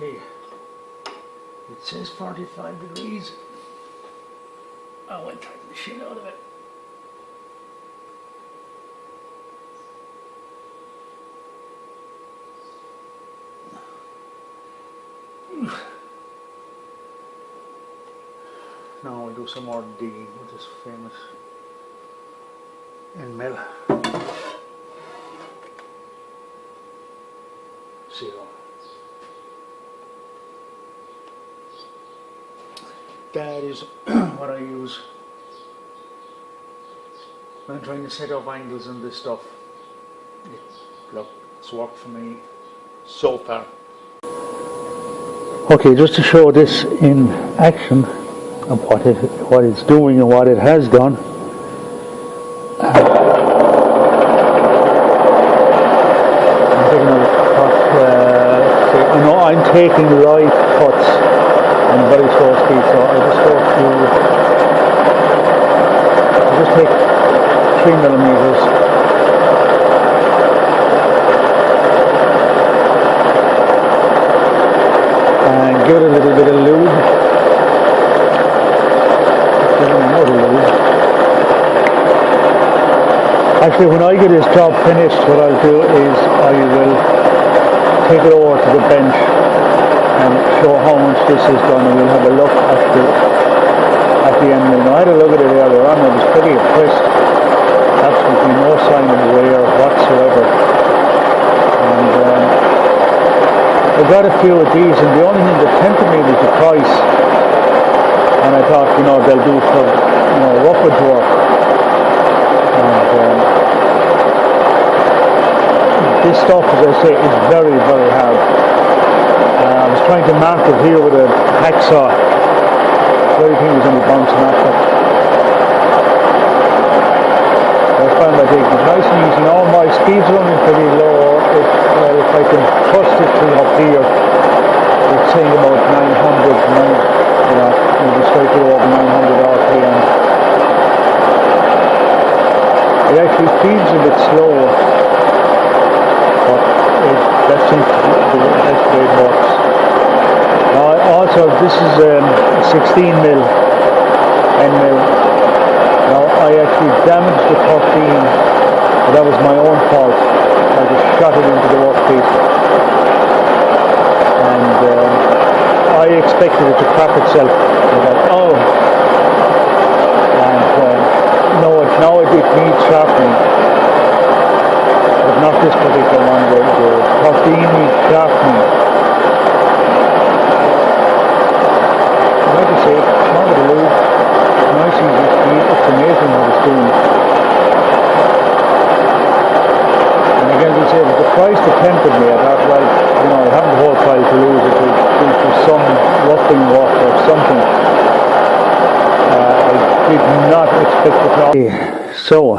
Okay, it says 45 degrees. I went tighten the shit out of it. Now we'll do some more digging with this famous end mill. Zero. That is what I use when I'm trying to set up angles and this stuff. Look, it's worked for me so far. Okay, just to show this in action of what it's doing and what it has done. I'm taking right cuts and very slow speed, so I just take 3 millimeters. And give it a little bit of lube. Give it another lube. Actually, when I get this job finished, what I'll do is I will take it over to the bench and show how much this is done, and we'll have a look at the end mill. Now, I had a look at it earlier on, I was pretty impressed. Absolutely no sign of wear whatsoever. And I got a few of these, and the only thing that tempted me was the price. And I thought, they'll do for, roughage work. And this stuff, as I say, is very, very hard. I was trying to mark it here with a hacksaw. Everything was only bouncing off it. I found that it was nice and easy. All my speed's running pretty low. If I can trust this thing up here, it's saying about 900, maybe slightly over 900 RPM. It actually feels a bit slow. That seems to be the best way it works. Also, this is a 16 mil end mill. Now, I actually damaged the 13, but that was my own fault. I just shot it into the workpiece. And I expected it to crap itself. I thought, oh. And now it needs sharpening. But not this particular one, the 13 needs sharpening. Like I say, it's not a lube, nice easy speed, it's amazing what it's doing. And again, we say that the price that tempted me, I thought, well, I haven't the whole price to lose it to some roughing work or something. I did not expect it to. So,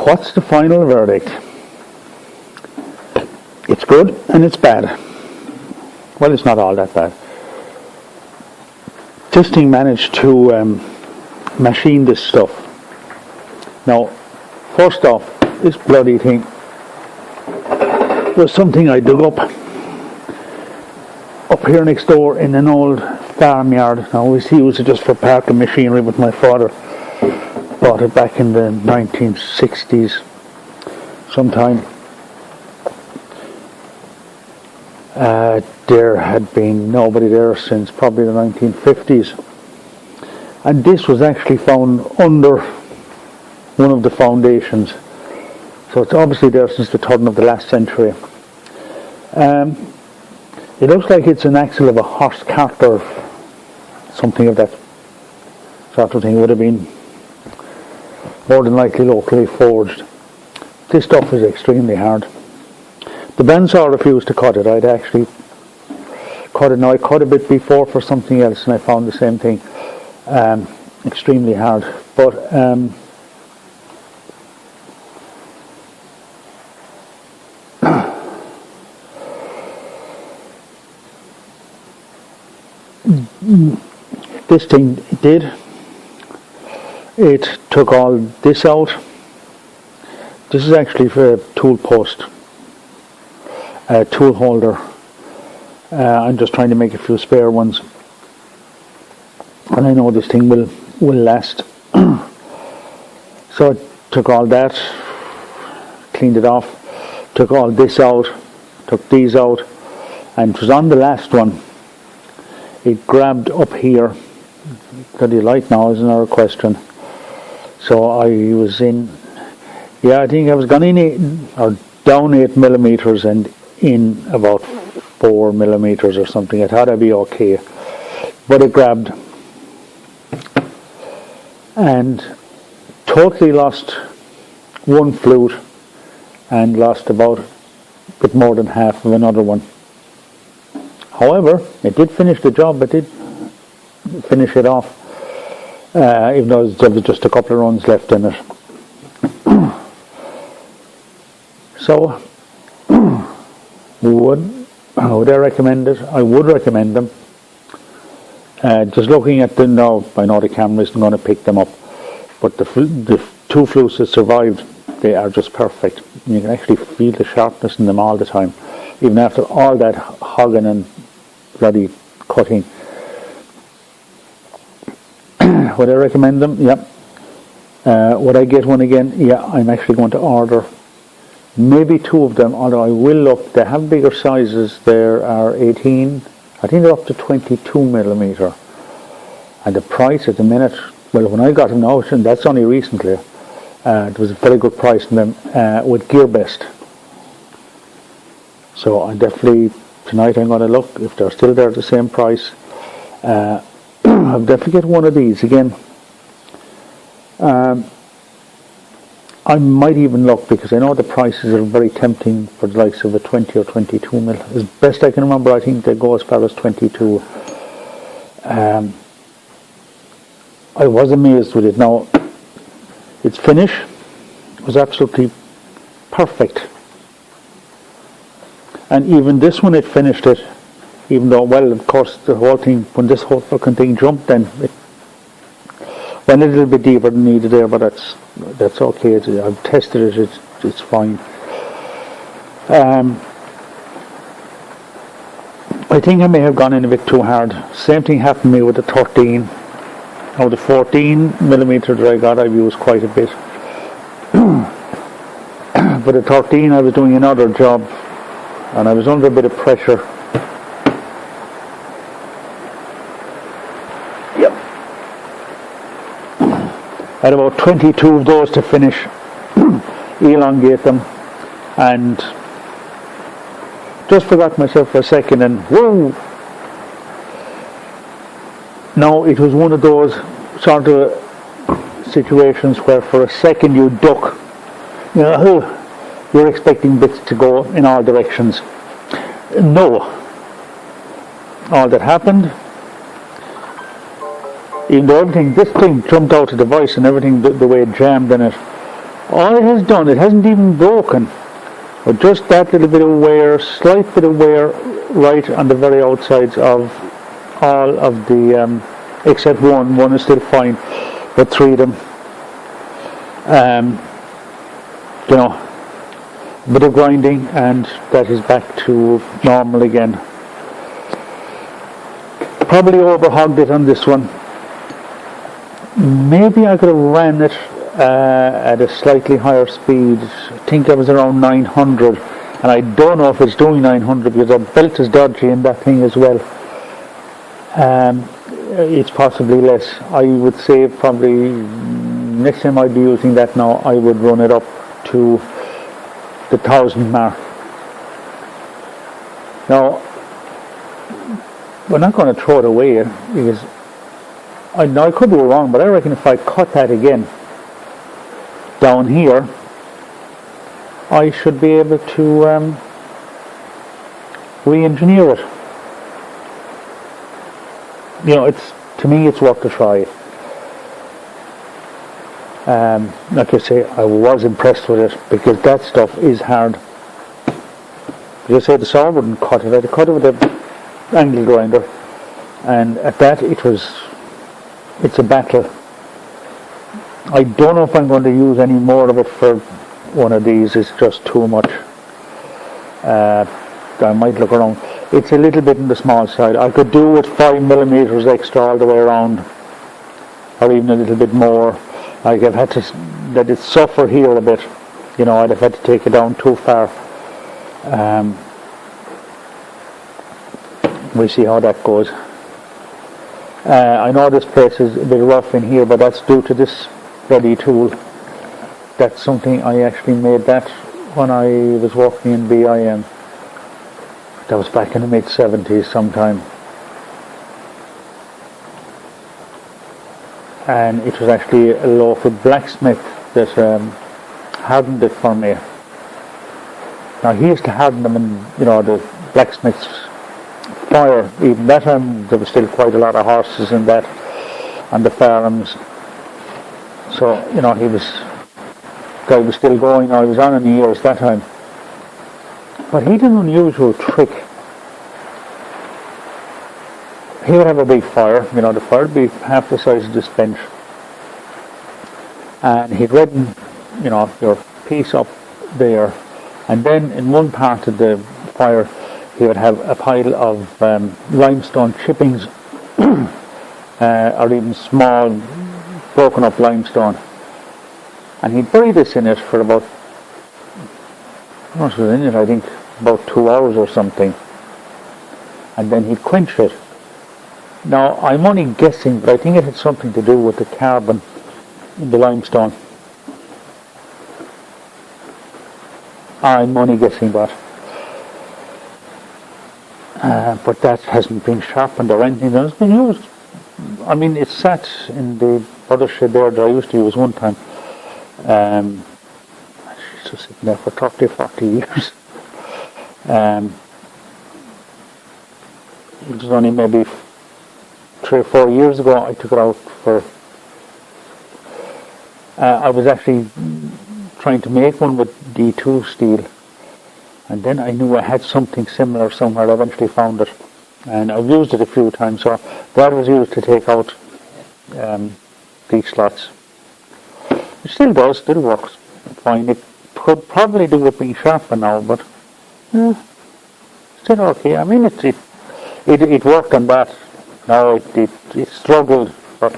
what's the final verdict? It's good and it's bad. Well, it's not all that bad. This thing managed to machine this stuff. Now, first off, this bloody thing was something I dug up here next door in an old farmyard. Now, we use it just for parking machinery, but my father bought it back in the 1960s sometime. There had been nobody there since probably the 1950s, and this was actually found under one of the foundations, so it's obviously there since the turn of the last century. It looks like it's an axle of a horse cart or something of that sort of thing. It would have been more than likely locally forged. This stuff is extremely hard. The bandsaw refused to cut it. I'd actually cut it. Now, I cut a bit before for something else and I found the same thing. Extremely hard. But this thing did. It took all this out. This is actually for a tool post, a tool holder I'm just trying to make a few spare ones, and I know this thing will last. So I took all that, cleaned it off, took all this out, took these out, and it was on the last one. It grabbed up here. Bloody light now is another question. So I was in, I think I was gone in down 8 millimeters and in about 4 millimeters or something. I thought I'd be okay, but it grabbed and totally lost one flute and lost about a bit more than half of another one. However, it did finish the job. It did finish it off, even though there was just a couple of runs left in it. So, would I recommend it? I would recommend them. Just looking at them now, I know the camera isn't going to pick them up, but the 2 flutes that survived, they are just perfect. You can actually feel the sharpness in them all the time, even after all that hogging and bloody cutting. Would I recommend them? Yeah. Would I get one again? Yeah, I'm actually going to order maybe 2 of them, although I will look. They have bigger sizes. There are 18, I think they're up to 22 millimeter. And the price at the minute, well, when I got them out, and that's only recently, it was a very good price on them with Gearbest. So I definitely, tonight I'm going to look, if they're still there at the same price, I'll definitely get one of these again. I might even look, because I know the prices are very tempting for the likes of a 20 or 22 mil. As best I can remember, I think they go as far as 22. I was amazed with it. Now, its finish was absolutely perfect. And even this one, it finished it. Even though, well, of course, the whole thing, when this whole fucking thing jumped, then it went a little bit deeper than needed there, but that's okay. I've tested it, it's fine. I think I may have gone in a bit too hard. Same thing happened to me with the 13. Now the 14 millimeter that I got, I've used quite a bit. But the 13, I was doing another job, and I was under a bit of pressure. I had about 22 of those to finish, elongate them, and just forgot myself for a second, and whoa! Now it was one of those sort of situations where for a second you duck, you're expecting bits to go in all directions. No. All that happened, even though this thing jumped out of the vise and everything, the way it jammed in it, all it has done, it hasn't even broken, but just that little bit of wear, slight bit of wear right on the very outsides of all of the, except one is still fine, but 3 of them, a bit of grinding, and that is back to normal again. Probably overhogged it on this one. Maybe I could have ran it at a slightly higher speed. I think I was around 900, and I don't know if it's doing 900 because the belt is dodgy in that thing as well. It's possibly less. I would say probably next time I'd be using that now, I would run it up to the 1,000 mark. Now, we're not going to throw it away because I could be wrong, but I reckon if I cut that again down here, I should be able to re-engineer it. To me, it's worth a try. Like I say, I was impressed with it because that stuff is hard. As I say, the saw wouldn't cut it. I'd cut it with an angle grinder, and at that, it's a battle. I don't know if I'm going to use any more of it for one of these. It's just too much. I might look around. it's a little bit on the small side. I could do with 5mm extra all the way around, or even a little bit more. Like I've had to let it suffer here a bit. You know, I'd have had to take it down too far. We'll see how that goes. I know this place is a bit rough in here, but that's due to this bloody tool. That's something I actually made that when I was working in BIM. That was back in the mid-70s sometime. And it was actually a local blacksmith that hardened it for me. Now he used to harden them in, you know, the blacksmith's fire. Even that time there was still quite a lot of horses in that, on the farms. So, you know, guy was still going. I was on in the years that time. But he did an unusual trick. He would have a big fire, you know, the fire would be half the size of this bench. And he'd redden, you know, your piece up there. And then in one part of the fire, he would have a pile of limestone chippings, or even small, broken up limestone. And he'd bury this in it for about, how much was in it? I think about 2 hours or something. And then he'd quench it. Now, I'm only guessing, but I think it had something to do with the carbon in the limestone. I'm only guessing that. But that hasn't been sharpened or anything. It's been used. I mean, it sat in the other shed there that I used to use one time. It's just sitting there for 30, 40 years. It was only maybe 3 or 4 years ago I took it out for... I was actually trying to make one with D2 steel, and then I knew I had something similar somewhere. I eventually found it, and I've used it a few times. So that was used to take out these slots. It still does, still works fine. It could probably do with being sharper now, but still okay. I mean, it worked on that. No, it struggled, but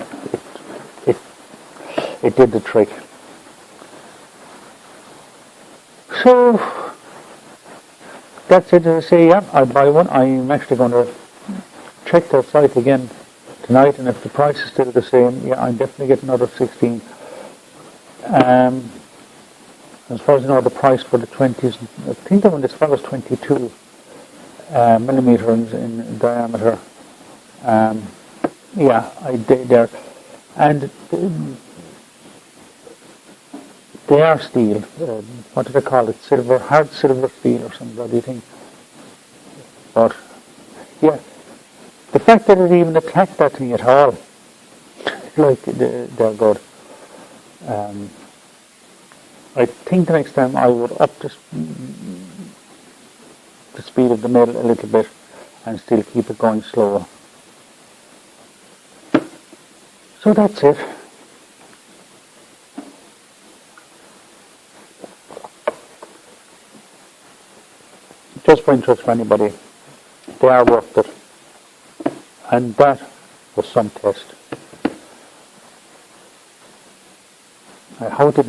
it did the trick. So that's it. As I say, yeah, I'll buy one. I'm actually going to check their site again tonight, and if the price is still the same, yeah, I'm definitely getting another 16. As far as I know, the price for the 20s, I think the one as far as 22 millimeters in diameter. Yeah, I did there, and they are steel. What do they call it? Silver, hard silver steel or some bloody thing. But yeah, the fact that it even attacked that thing at all, like they're good. I think the next time I would up the speed of the mill a little bit and still keep it going slower. So that's it. Just for interest for anybody, they are worth it. And that was some test. How did